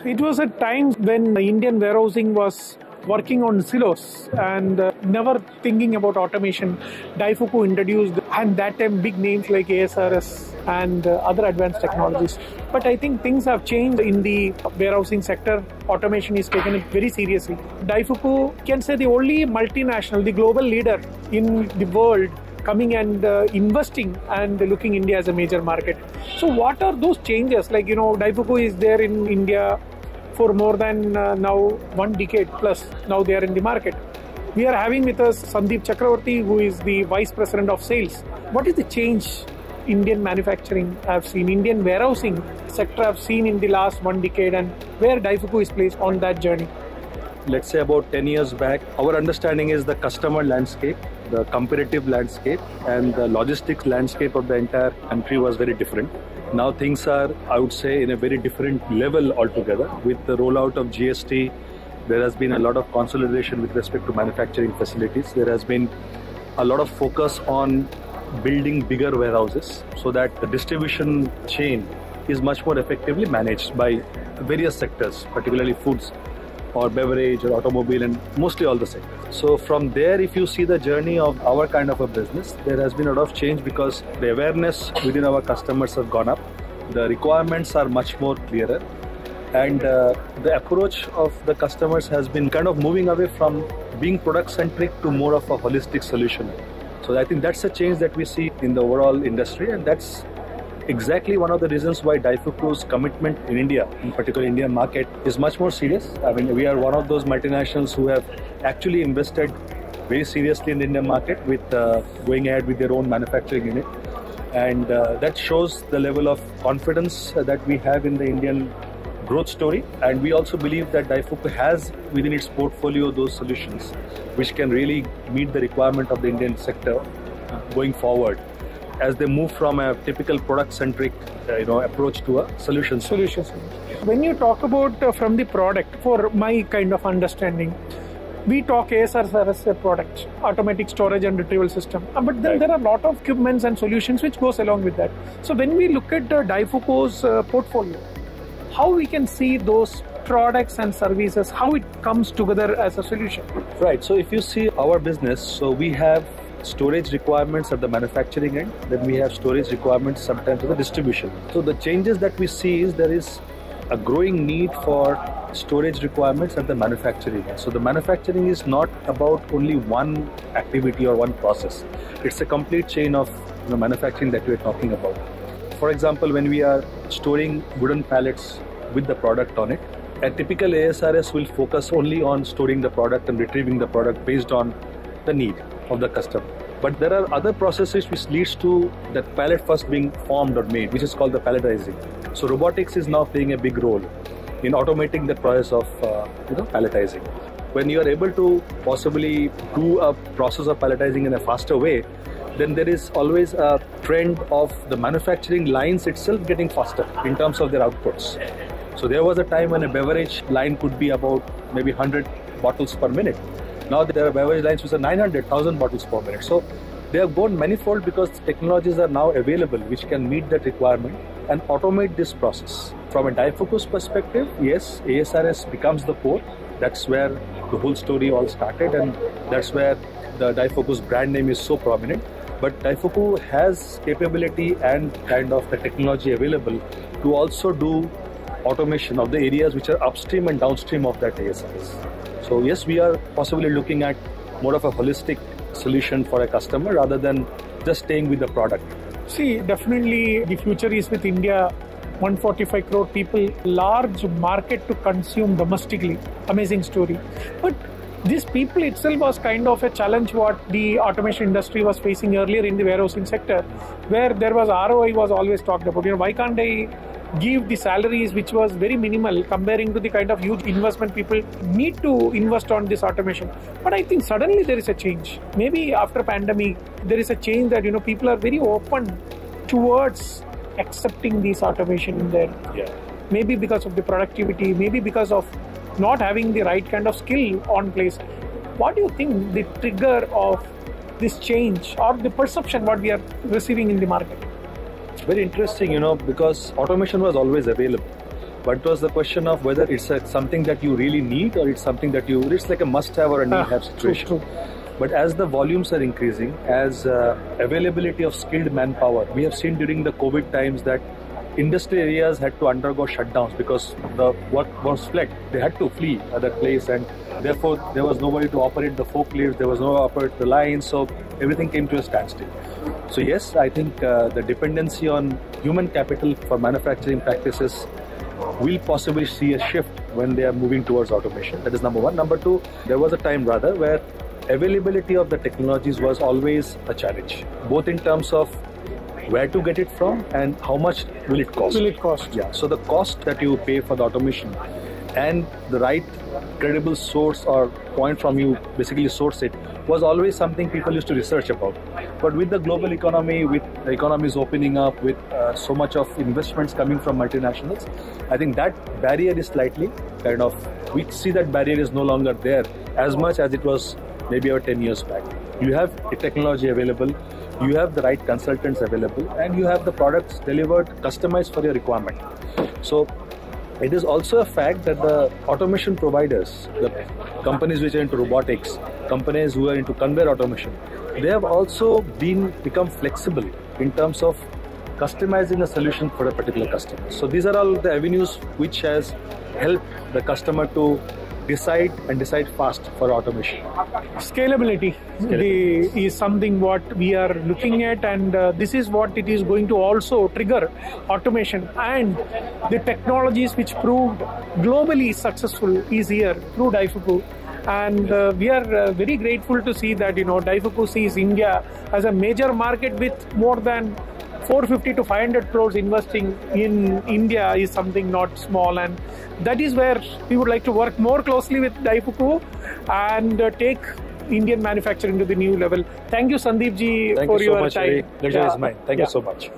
It was at times when Indian warehousing was working on silos and never thinking about automation. Daifuku introduced, and that time, big names like ASRS and other advanced technologies. But I think things have changed in the warehousing sector. Automation is taken very seriously. Daifuku can say the only multinational, the global leader in the world, coming and investing and looking India as a major market. So what are those changes? Like, Daifuku is there in India for more than now 1 decade plus. Now they are in the market. We are having with us Sandeep Chakraborty, who is the Vice President of Sales. What is the change Indian manufacturing have seen, Indian warehousing sector have seen in the last 1 decade, and where Daifuku is placed on that journey? Let's say about 10 years back, our understanding is the customer landscape, the competitive landscape, and the logistics landscape of the entire country was very different. Now things are, I would say, in a very different level altogether. With the rollout of GST, there has been a lot of consolidation with respect to manufacturing facilities. There has been a lot of focus on building bigger warehouses so that the distribution chain is much more effectively managed by various sectors, particularly foods or beverage or automobile, and mostly all the sectors. So from there, if you see the journey of our kind of a business, there has been a lot of change because the awareness within our customers have gone up. The requirements are much more clearer, and the approach of the customers has been kind of moving away from being product-centric to more of a holistic solution. So I think that's a change that we see in the overall industry, and that's exactly one of the reasons why Daifuku's commitment in India, in particular Indian market, is much more serious. I mean, we are one of those multinationals who have actually invested very seriously in the Indian market with going ahead with their own manufacturing unit. And that shows the level of confidence that we have in the Indian growth story. And we also believe that Daifuku has within its portfolio those solutions which can really meet the requirement of the Indian sector going forward, as they move from a typical product-centric approach to a solutions. When you talk about from the product, for my kind of understanding, we talk ASRS as a product, automatic storage and retrieval system. But then there are a lot of equipments and solutions which goes along with that. So when we look at Daifuku's portfolio, how we can see those products and services, how it comes together as a solution? Right. So if you see our business, so we have storage requirements at the manufacturing end, then we have storage requirements sometimes at the distribution. So the changes that we see is there is a growing need for storage requirements at the manufacturing end. So the manufacturing is not about only one activity or one process. It's a complete chain of manufacturing that we're talking about. For example, when we are storing wooden pallets with the product on it, a typical ASRS will focus only on storing the product and retrieving the product based on the need of the customer. But there are other processes which leads to that pallet first being formed or made, which is called the palletizing. So robotics is now playing a big role in automating the process of palletizing. When you are able to possibly do a process of palletizing in a faster way, then there is always a trend of the manufacturing lines itself getting faster in terms of their outputs. So there was a time when a beverage line could be about maybe 100 bottles per minute. Now there are beverage lines which are 900,000 bottles per minute. So they have gone manifold because technologies are now available which can meet that requirement and automate this process. From a Daifuku's perspective, yes, ASRS becomes the core. That's where the whole story all started, and that's where the Daifuku's brand name is so prominent. But Daifuku has capability and kind of the technology available to also do automation of the areas which are upstream and downstream of that ASRS. So yes, we are possibly looking at more of a holistic solution for a customer rather than just staying with the product. See, definitely the future is with India, 145 crore people, large market to consume domestically. Amazing story. But these people itself was kind of a challenge what the automation industry was facing earlier in the warehousing sector, where there was ROI was always talked about. Why can't I give the salaries which was very minimal comparing to the kind of huge investment people need to invest on this automation? But I think suddenly there is a change. Maybe after pandemic, there is a change that people are very open towards accepting this automation in there. Yeah. Maybe because of the productivity, maybe because of not having the right kind of skill on place. What do you think the trigger of this change or the perception what we are receiving in the market? Very interesting, because automation was always available. but it was the question of whether it's something that you really need or it's something that it's like a must-have or a need-have situation. True. But as the volumes are increasing, as availability of skilled manpower, we have seen during the COVID times that industry areas had to undergo shutdowns because the work was fled. They had to flee other place, and therefore there was nobody to operate the forklifts, there was no operate the lines, so everything came to a standstill. So yes, I think the dependency on human capital for manufacturing practices will possibly see a shift when they are moving towards automation. That is number one. Number two, there was a time rather where availability of the technologies was always a challenge, both in terms of where to get it from and how much will it cost. Yeah. So the cost that you pay for the automation and the right credible source or point from you basically source it was always something people used to research about. But with the global economy, with the economies opening up, with so much of investments coming from multinationals, I think that barrier is slightly we see that barrier is no longer there as much as it was maybe about 10 years back. You have the technology available, you have the right consultants available, and you have the products delivered, customized for your requirement. So it is also a fact that the automation providers, the companies which are into robotics, companies who are into conveyor automation, they have also become flexible in terms of customizing a solution for a particular customer. So these are all the avenues which has helped the customer to decide fast for automation. Scalability is something what we are looking at, and this is what it is going to also trigger automation, and the technologies which proved globally successful is here through Daifuku. And we are very grateful to see that Daifuku sees India as a major market with more than 450 to 500 crores investing in India is something not small, and that is where we would like to work more closely with Daifuku and take Indian manufacturing to the new level. Thank you, Sandeep ji, for your time. Pleasure is mine. Thank you so much.